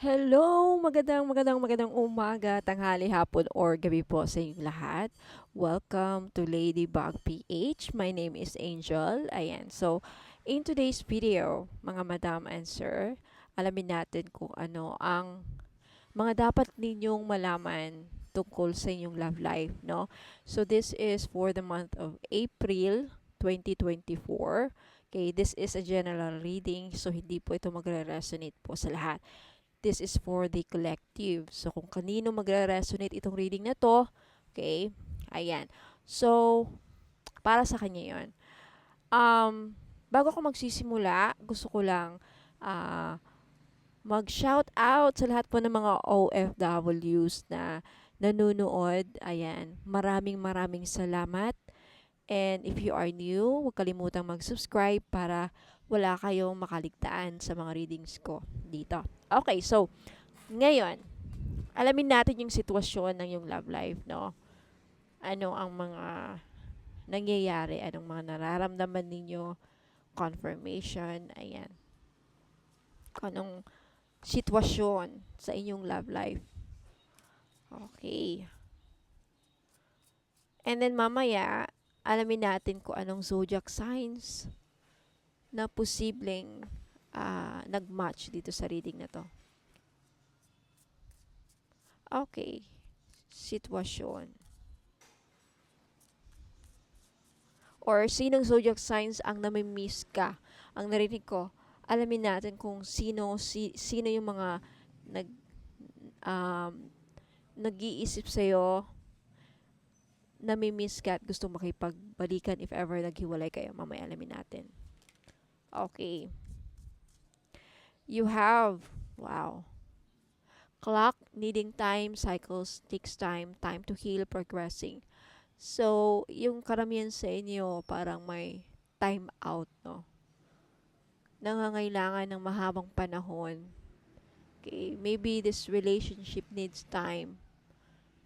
Hello! Magandang umaga, tanghali, hapon, or gabi po sa inyong lahat. Welcome to Ladybug PH. My name is Angel. Ayan. So, in today's video, mga madam and sir, alamin natin kung ano ang mga dapat ninyong malaman tungkol sa inyong love life, no? So, this is for the month of April 2024. Okay, this is a general reading, so hindi po ito magre-resonate po sa lahat. This is for the collective. So, kung kanino magre-resonate itong reading na to, okay, ayan. So, para sa kanya yon. Bago ako magsisimula, gusto ko lang ah, mag-shout out sa lahat po ng mga OFWs na nanonood. Ayan, maraming salamat. And if you are new, huwag kalimutang mag-subscribe para wala kayong makaligtaan sa mga readings ko dito. Okay, so, ngayon, alamin natin yung sitwasyon ng yung love life, no? Ano ang mga nangyayari, anong mga nararamdaman ninyo, confirmation, ayan. Anong sitwasyon sa inyong love life. Okay. And then mamaya, alamin natin kung anong zodiac signs na posibleng nag-match dito sa reading na to. Okay. Sitwasyon. Or sinong zodiac signs ang nami-miss ka? Ang narinig ko, alamin natin kung sino yung mga nag um, nag-iisip sa'yo, nami-miss ka at gusto makipagbalikan if ever naghiwalay kayo. Mamaya alamin natin. Okay. You have, wow, clock needing time, cycles takes time, time to heal, progressing. So, yung karamihan sa inyo parang may time out, no? Nangangailangan ng mahabang panahon. Okay, maybe this relationship needs time.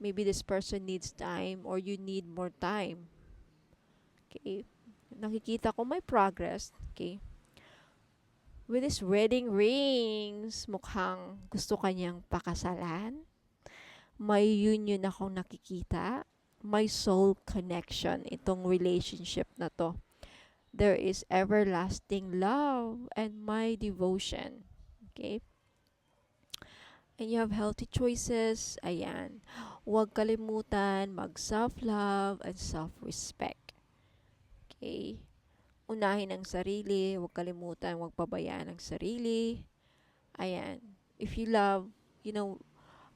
Maybe this person needs time or you need more time. Okay, nakikita ko may progress. Okay, with this wedding rings, mukhang gusto kanyang pakasalan. May union akong nakikita. May soul connection itong relationship na to. There is everlasting love and my devotion. Okay? And you have healthy choices. Ayan. Huwag kalimutan mag-self-love and self-respect. Okay? Unahin ang sarili. Huwag kalimutan, huwag pabayaan ang sarili. Ayan. If you love,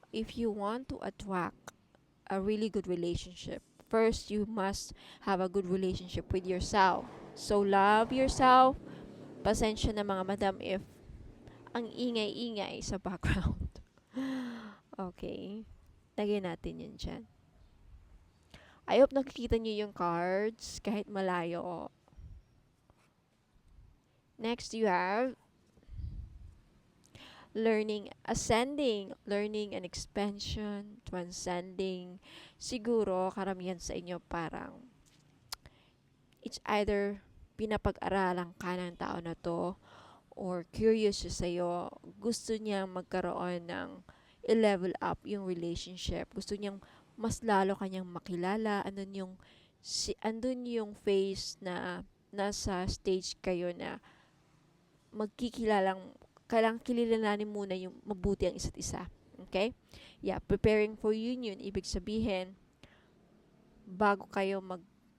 if you want to attract a really good relationship, first you must have a good relationship with yourself. So, love yourself. Pasensya na mga madam if ang ingay-ingay sa background. Okay. Lagyan natin yun dyan. I hope nakikita nyo yung cards kahit malayo. Next, you have learning, ascending, learning and expansion, transcending. Siguro, karamihan sa inyo parang it's either pinapag-aralan ka ng tao na to or curious siya sa'yo. Gusto niya magkaroon ng i-level up yung relationship. Gusto niyang mas lalo kanyang makilala. Andun yung phase na nasa stage kayo na magkikilalang, kailangang kilalanin muna yung mabuti ang isa't isa. Okay? Yeah, preparing for union. Ibig sabihin, bago kayo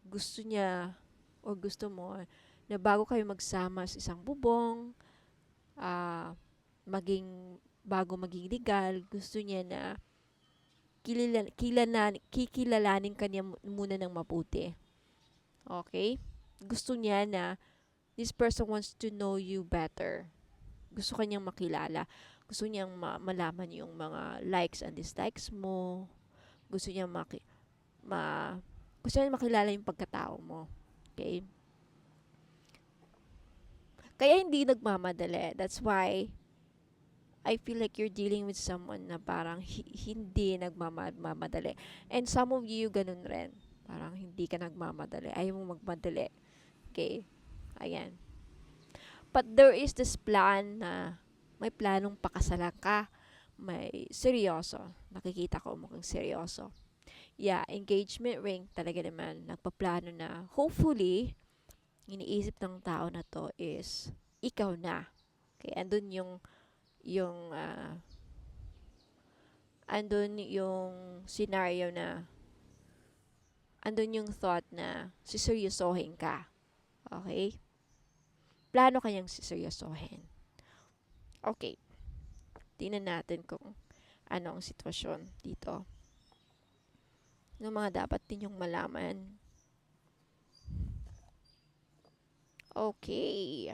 gusto niya o gusto mo, na bago kayo magsama sa isang bubong, bago maging legal, gusto niya na kikilalanin ka niya muna ng mabuti. Okay? Gusto niya na this person wants to know you better. Gusto kanyang makilala. Gusto niyang malaman yung mga likes and dislikes mo. Gusto niyang gusto niyang makilala yung pagkatao mo. Okay? Kaya hindi nagmamadali. That's why I feel like you're dealing with someone na parang hindi nagmamadali. And some of you, ganun rin. Parang hindi ka nagmamadali. Ayaw mo magmadali. Okay? Ayan. But there is this plan na may planong pakasalan ka. may seryoso. Nakikita ko mukhang seryoso. Yeah, engagement ring talaga naman. Nagpaplano na. Hopefully, iniisip ng tao na to is ikaw na. Okay, yung andun yung scenario na andun yung thought na siseryosohin ka. Okay? Plano kayang siseryosohin. Okay. Tingnan natin kung ano ang sitwasyon dito. Ano mga dapat ninyong malaman. Okay.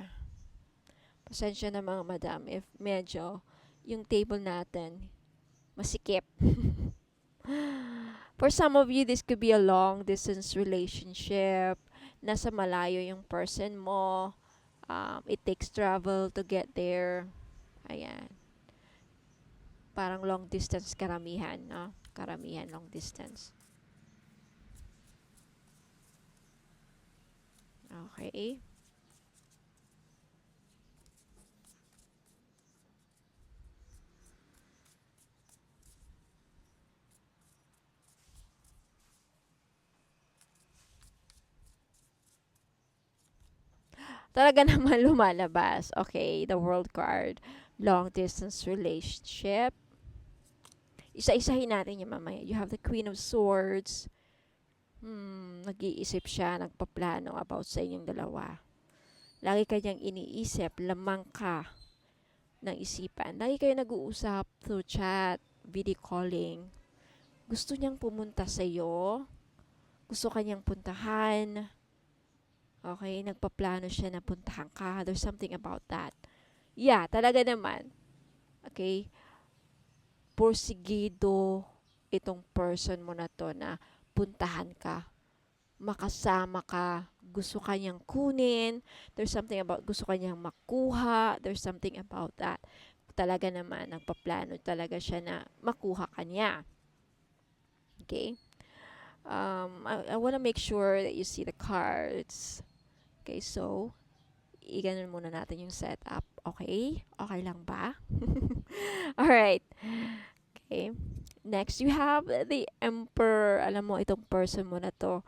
Pasensya na mga madam if medyo yung table natin masikip. For some of you, this could be a long distance relationship. Nasa malayo yung person mo. It takes travel to get there. Ayan. Parang long distance karamihan, no? Karamihan long distance. Okay. Talaga naman lumalabas. Okay, the world card. Long distance relationship. Isa-isahin natin yung mamaya. You have the Queen of Swords. Nag-iisip siya, nagpaplano about sa inyong dalawa. Lagi kanyang iniisip, lamang ka ng isipan. Lagi kayo nag-uusap through chat, video calling. Gusto niyang pumunta sa iyo. Gusto kanyang puntahan. Okay, nagpaplano siya na puntahan ka. There's something about that. Yeah, talaga naman. Okay, porsigido itong person mo na to na puntahan ka, makasama ka, gusto kanyang kunin, there's something about gusto kanyang makuha, there's something about that. Talaga naman, nagpaplano talaga siya na makuha kanya. Okay? I want to make sure that you see the cards. Okay, so, iganon muna natin yung setup. Okay? Okay lang ba? Alright. Okay. Next, you have the Emperor. Alam mo, itong person mo na to,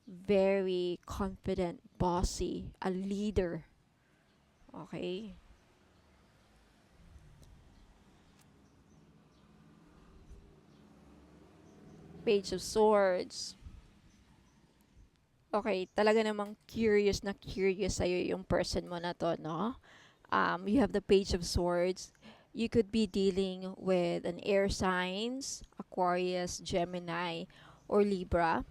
very confident, bossy, a leader. Okay? Page of Swords. Okay, talaga namang curious na curious sa'yo yung person mo na to, no? You have the Page of Swords. You could be dealing with an air signs, Aquarius, Gemini, or Libra.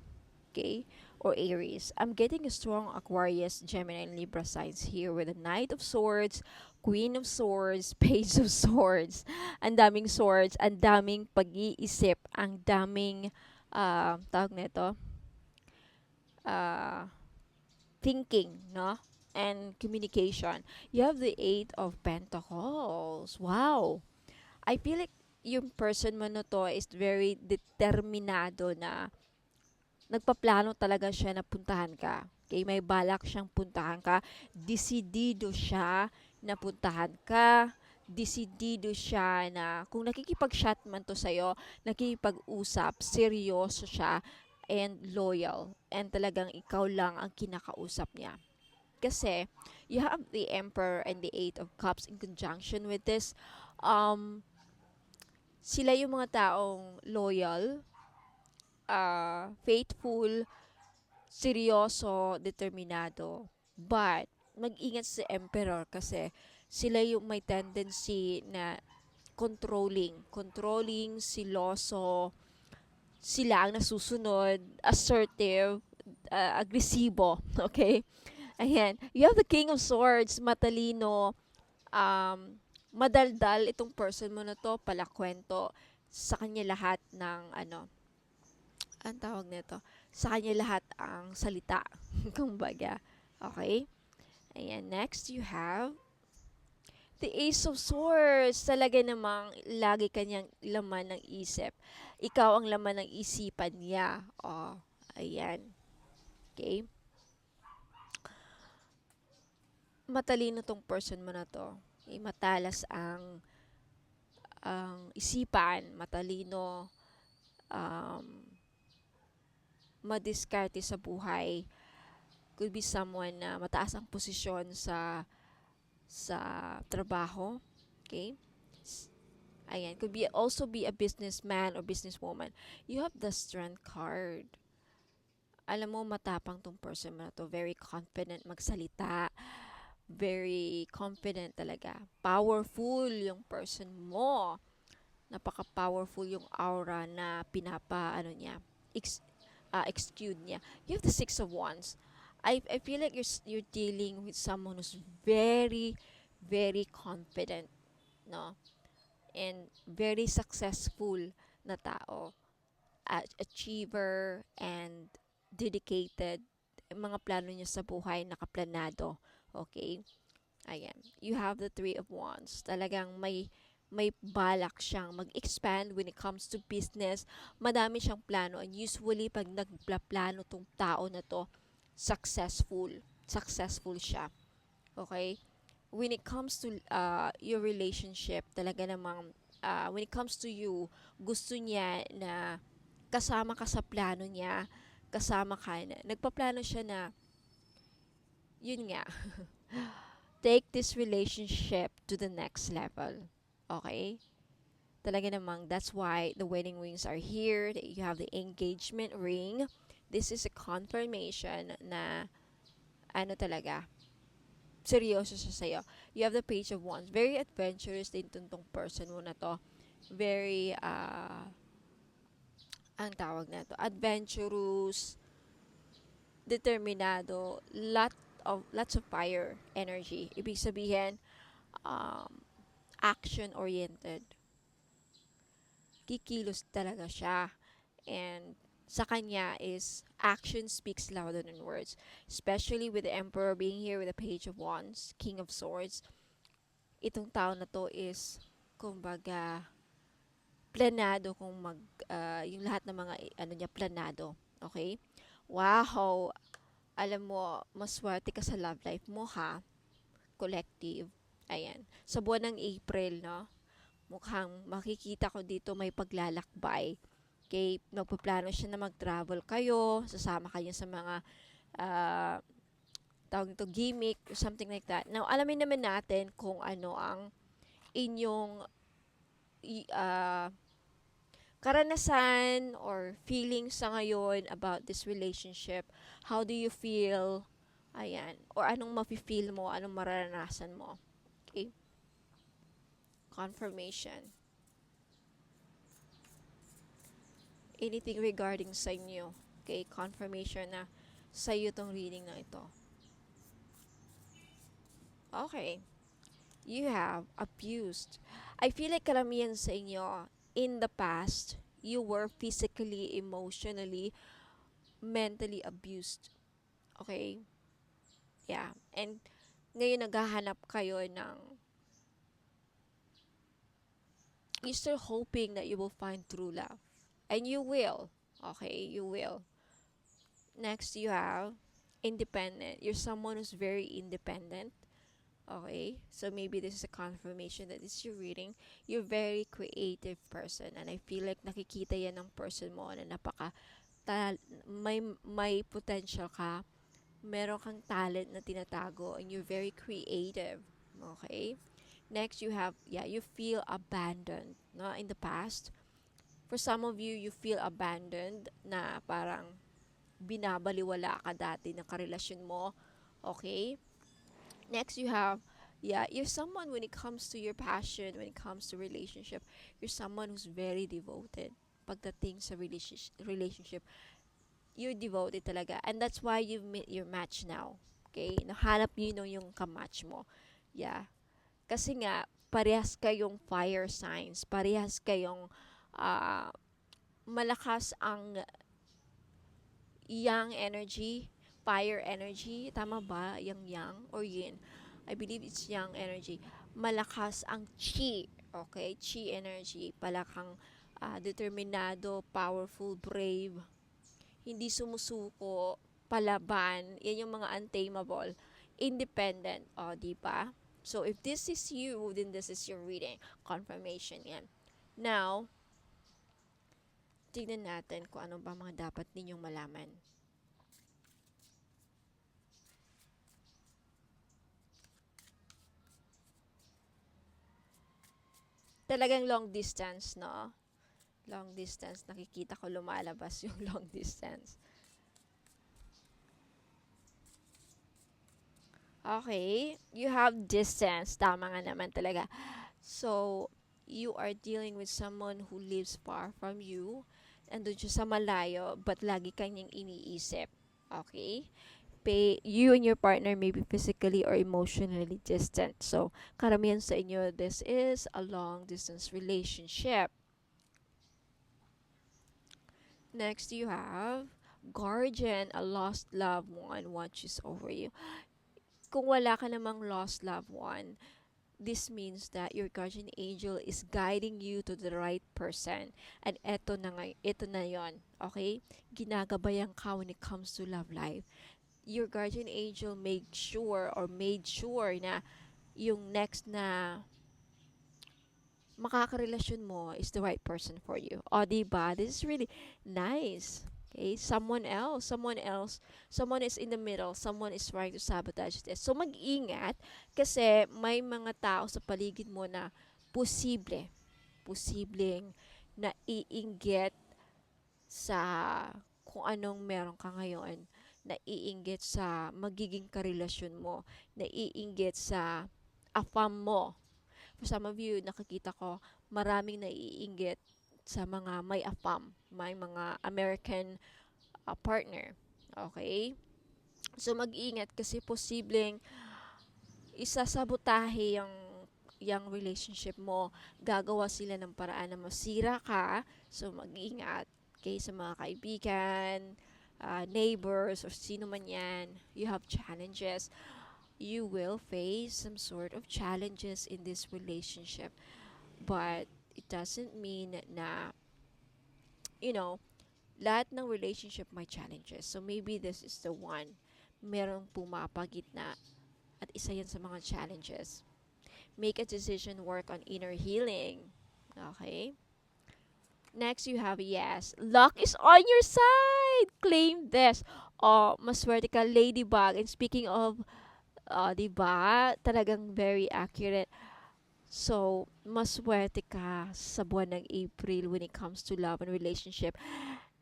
Okay? Or Aries. I'm getting a strong Aquarius, Gemini, and Libra signs here with the Knight of Swords, Queen of Swords, Page of Swords. Ang daming swords, ang daming pag-iisip, ang daming, tawag nito, uh, thinking, no? And communication. You have the Eight of Pentacles. Wow! I feel like yung person mo na to is very determinado na nagpaplano talaga siya na puntahan ka. Okay, may balak siyang puntahan ka. Desidido siya na puntahan ka. Desidido siya na kung nakikipag-chat man to sa'yo, nakikipag-usap, seryoso siya, and loyal. And talagang ikaw lang ang kinakausap niya. Kasi, you have the Emperor and the Eight of Cups in conjunction with this. Sila yung mga taong loyal, faithful, seryoso, determinado. But, mag-ingat si Emperor kasi sila yung may tendency na controlling. Controlling, siloso, sila ang nasusunod, assertive, agresibo. Okay? Ayan. You have the King of Swords, matalino, madaldal itong person mo na to, palakwento, sa kanya lahat ng ang tawag nito, sa kanya lahat ang salita. Kumbaga. Okay? Ayan, next you have the Ace of Swords. Talaga namang lagi kanyang laman ng isip. Ikaw ang laman ng isipan niya. Oh, ayan. Okay? Matalino tong person mo na to. Okay? Matalas ang ang isipan, matalino, um, madiskarte sa buhay. Could be someone na mataas ang posisyon sa trabaho. Okay? Ayan, could be also be a businessman or businesswoman. You have the strength card. Alam mo, matapang tong person mo na to. Very confident magsalita. Very confident talaga. Powerful yung person mo. Napaka-powerful yung aura na exude niya. You have the Six of Wands. I feel like you're dealing with someone who's very, very confident, no? And very successful na tao. Achiever and dedicated. Mga plano niya sa buhay, nakaplanado. Okay? Ayan. You have the Three of Wands. Talagang may balak siyang mag-expand when it comes to business. Madami siyang plano. And usually, pag nagplano tong tao na to, successful. Successful siya. Okay? When it comes to your relationship, talaga namang, when it comes to you, gusto niya na kasama ka sa plano niya, kasama ka na, nagpaplano siya na, yun nga, take this relationship to the next level. Okay? Talaga namang, that's why the wedding rings are here. You have the engagement ring. This is a confirmation na, ano talaga, seryoso siya sa'yo. You have the Page of Wands. Very adventurous din tong person mo na to. Very, ang tawag na to, adventurous, determinado, lots of fire energy. Ibig sabihin, action-oriented. Kikilos talaga siya. And sa kanya is action speaks louder than words. Especially with the Emperor being here with the Page of Wands, King of Swords. Itong tao na to is, kumbaga, planado kung yung lahat ng mga ano niya planado. Okay? Wow! Alam mo, maswerte ka sa love life mo, ha? Collective. Ayan. Sa buwan ng April, no? Mukhang makikita ko dito may paglalakbay. Okay? Nagpaplano siya na mag-travel kayo, sasama kayo sa mga tawag nito, gimmick, or something like that. Now, alamin naman natin kung ano ang inyong karanasan or feelings sa ngayon about this relationship. How do you feel? Ayan. Or anong mafe-feel mo? Anong mararanasan mo? Okay? Confirmation. Anything regarding sa inyo. Okay? Confirmation na sa iyo tong reading na ito. Okay. You have abused. I feel like karamihan sa inyo, in the past, you were physically, emotionally, mentally abused. Okay? Yeah. And ngayon naghahanap kayo ng, you're still hoping that you will find true love. And you will. Okay? You will. Next, you have independent. You're someone who's very independent. Okay? So maybe this is a confirmation that this is your reading. You're very creative person. And I feel like nakikita yan ng person mo na may potential ka. Meron kang talent na tinatago. And you're very creative. Okay? Next, you have, you feel abandoned. No? In the past, for some of you, you feel abandoned na parang binabaliwala ka dati ng karelasyon mo. Okay? Next, you have, you're someone when it comes to your passion, when it comes to relationship, you're someone who's very devoted. Pagdating sa relationship, you're devoted talaga. And that's why you've met your match now. Okay? Nahanap nyo yung kamatch mo. Yeah. Kasi nga, parehas kayong fire signs. Parehas kayong malakas ang yang energy, fire energy, tama ba? Yang or yin? I believe it's yang energy. Malakas ang chi, okay? Chi energy. Palakang determinado, powerful, brave. Hindi sumusuko, palaban. Yan yung mga untamable. Independent, di ba? So, if this is you, then this is your reading. Confirmation yan. Now, tignan natin kung ano ba mga dapat ninyong malaman. Talagang long distance, no? Long distance. Nakikita ko lumalabas yung long distance. Okay. You have distance. Tama nga naman talaga. So, you are dealing with someone who lives far from you. Andun siya sa malayo, but lagi kanyang iniisip. Okay? You and your partner may be physically or emotionally distant. So, karamihan sa inyo, this is a long distance relationship. Next, you have guardian, a lost loved one watches over you. Kung wala ka namang lost loved one, this means that your guardian angel is guiding you to the right person. And ito na yon, okay? Ginagabayan ka when it comes to love life. Your guardian angel made sure na yung next na makakarelasyon mo is the right person for you. O, diba? This is really nice. Okay? Someone is in the middle. Someone is trying to sabotage this. So, mag-ingat kasi may mga tao sa paligid mo na posibleng naiinggit sa kung anong meron ka ngayon, naiinggit sa magiging karelasyon mo, naiinggit sa afam mo. For some of you, nakikita ko, maraming naiinggit sa mga may AFAM, may mga American partner. Okay? So, mag-ingat kasi posibleng isasabotahe yung relationship mo. Gagawa sila ng paraan na masira ka. So, mag-ingat. Okay? Sa mga kaibigan, neighbors, or sino man yan, you have challenges. You will face some sort of challenges in this relationship. But it doesn't mean na, you know, lahat ng relationship may challenges. So maybe this is the one. Merong pumapagitna at isa yan sa mga challenges. Make a decision, work on inner healing. Okay? Next, you have yes. Luck is on your side. Claim this. Oh, maswerte ka, ladybug. And speaking of, diba, talagang very accurate. So, maswerte ka sa buwan ng April when it comes to love and relationship.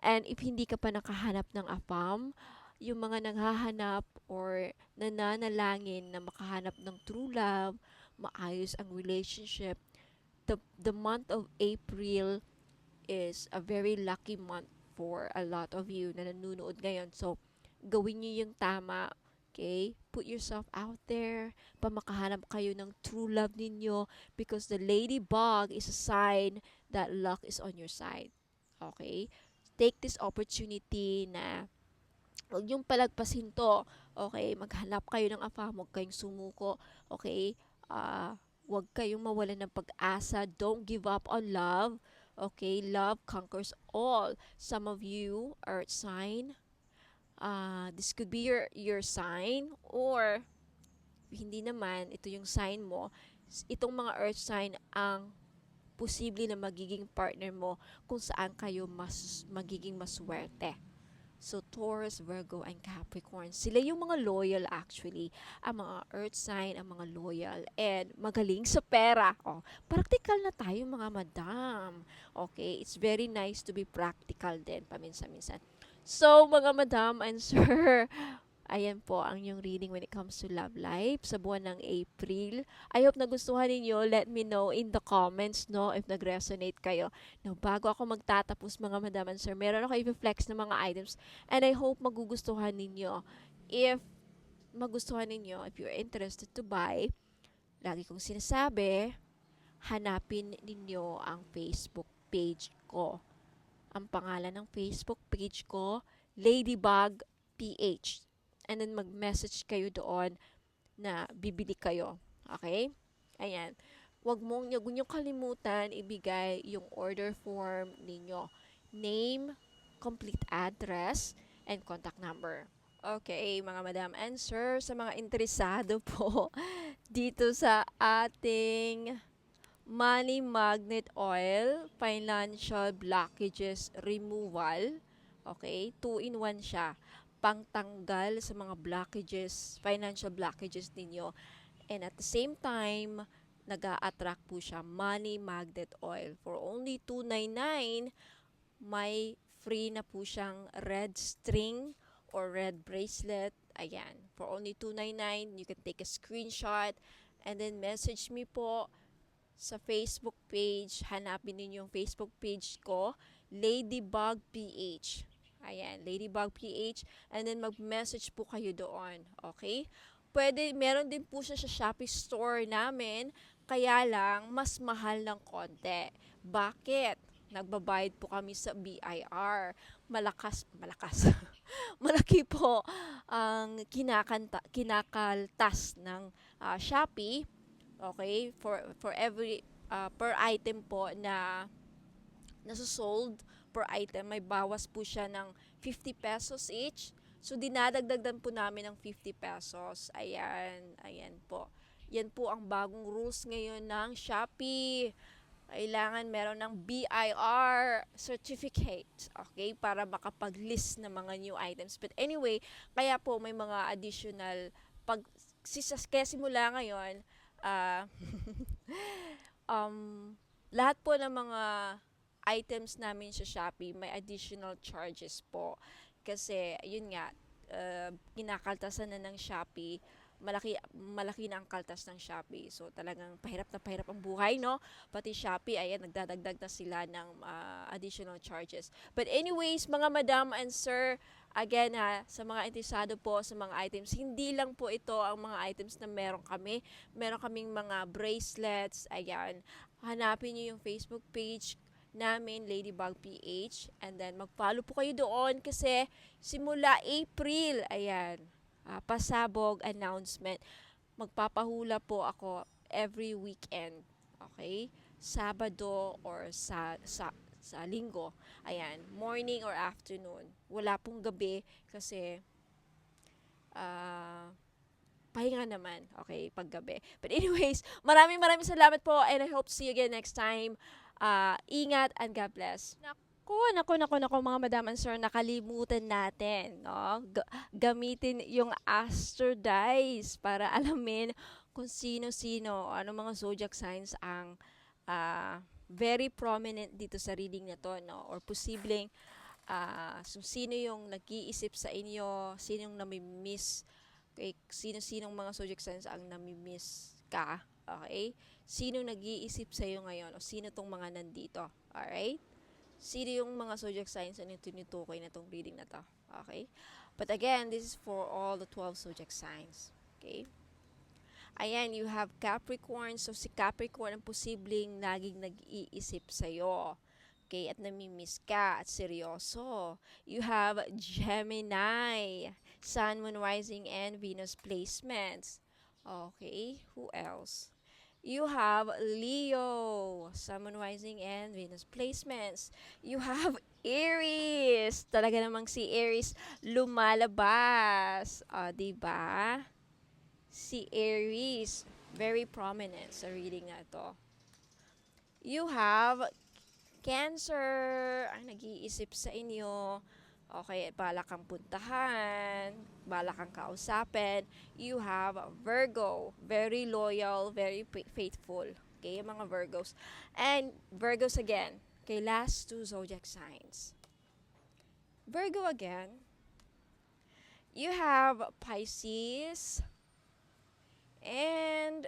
And if hindi ka pa nakahanap ng AFAM, yung mga nanghahanap or nananalangin na makahanap ng true love, maayos ang relationship, the month of April is a very lucky month for a lot of you na nanonood ngayon. So, gawin niyo yung tama. Okay? Put yourself out there pa makahanap kayo ng true love ninyo because the ladybug is a sign that luck is on your side. Okay? Take this opportunity na huwag niyong palagpasin to. Okay? Maghanap kayo ng AFAM, huwag kayong sumuko. Okay? Huwag kayong mawalan ng pag-asa. Don't give up on love. Okay? Love conquers all. Some of you are sign. This could be your sign, or hindi naman, ito yung sign mo. Itong mga earth sign ang posible na magiging partner mo kung saan kayo magiging maswerte. So, Taurus, Virgo, and Capricorn, sila yung mga loyal actually. Ang mga earth sign, ang mga loyal, and magaling sa pera. Oh, practical na tayo mga madam. Okay, it's very nice to be practical din paminsan-minsan. So, mga madam and sir, ayan po ang yung reading when it comes to love life sa buwan ng April. I hope nagustuhan ninyo. Let me know in the comments, no, if nag-resonate kayo. Now, bago ako magtatapos, mga madam and sir, meron ako i-flex ng mga items and I hope magugustuhan ninyo. If magustuhan ninyo, if you're interested to buy, lagi kong sinasabi, hanapin ninyo ang Facebook page ko. Ang pangalan ng Facebook page ko, Ladybug PH. And then mag-message kayo doon na bibili kayo. Okay? Ayan. Huwag nyo kalimutan ibigay yung order form ninyo. Name, complete address, and contact number. Okay, mga madam and sir, sa mga interesado po dito sa ating Money Magnet Oil Financial Blockages Removal. Okay, 2-in-1 siya. Pangtanggal sa mga blockages, financial blockages ninyo. And at the same time, nag-a-attract po siya Money Magnet Oil. For only 299, may free na po siyang red string or red bracelet. Ayan. For only 299, you can take a screenshot and then message me po sa Facebook page. Hanapin ninyo yung Facebook page ko, Ladybug PH. Ayan, Ladybug PH. And then mag-message po kayo doon. Okay? Pwede, meron din po siya sa Shopee store namin. Kaya lang, mas mahal ng konti. Bakit? Nagbabayad po kami sa BIR. Malakas. Malaki po ang kinakaltas ng Shopee. Okay, for every per item po na nasusold per item, may bawas po siya ng 50 pesos each. So dinadagdagan po namin ng 50 pesos. Ayan po. Yan po ang bagong rules ngayon ng Shopee. Kailangan meron ng BIR certificate, okay, para makapag-list ng mga new items. But anyway, kaya po may mga additional pag kaya simula ngayon, ah lahat po ng mga items namin sa Shopee may additional charges po. Kasi, yun nga, kinakaltasan na ng Shopee, malaki na ang kaltas ng Shopee. So, talagang pahirap na pahirap ang buhay, no? Pati Shopee, ayan, nagdadagdag na sila ng additional charges. But anyways, mga madam and sir, again ha, sa mga interesado po sa mga items, hindi lang po ito ang mga items na meron kami. Meron kaming mga bracelets, ayan. Hanapin nyo yung Facebook page namin, Ladybug PH, and then mag-follow po kayo doon kasi simula April, ayan, pasabog announcement. Magpapahula po ako every weekend. Okay? Sabado or sa linggo. Ayan, morning or afternoon. Wala pong gabi kasi pahinga naman, okay, paggabi. But anyways, maraming salamat po and I hope to see you again next time. Ingat and God bless. Naku, mga madam and sir, nakalimutan natin, no? Gamitin yung Astro Dice para alamin kung sino-sino, ano mga zodiac signs ang very prominent dito sa reading na to, no? Or posibleng so sino yung nag-iisip sa inyo, sino yung nami-miss, okay? Sino-sinong mga zodiac signs ang nami-miss ka, okay? Sino nag-iisip sa iyo ngayon o sino tong mga nandito, alright? Sino yung mga zodiac signs na tinutukoy na tong reading na to, okay? But again, this is for all the 12 zodiac signs, okay? Ayan, you have Capricorn. So, si Capricorn ang posibleng naging nag-iisip sa'yo. Okay, at namimiss ka at seryoso. You have Gemini. Sun, Moon, Rising, and Venus placements. Okay, who else? You have Leo. Sun, Moon, Rising, and Venus placements. You have Aries. Talaga namang si Aries lumalabas. Diba? Si Aries, very prominent sa reading na ito. You have Cancer, ang nag-iisip sa inyo. Okay, balak kang puntahan, balak kang kausapin. You have Virgo, very loyal, very faithful. Okay, mga Virgos. And Virgos again, okay, last two zodiac signs. Virgo again, you have Pisces and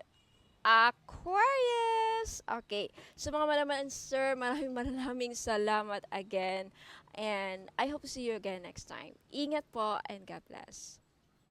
Aquarius. Okay. So mga malaman sir, maraming salamat again. And I hope to see you again next time. Ingat po and God bless.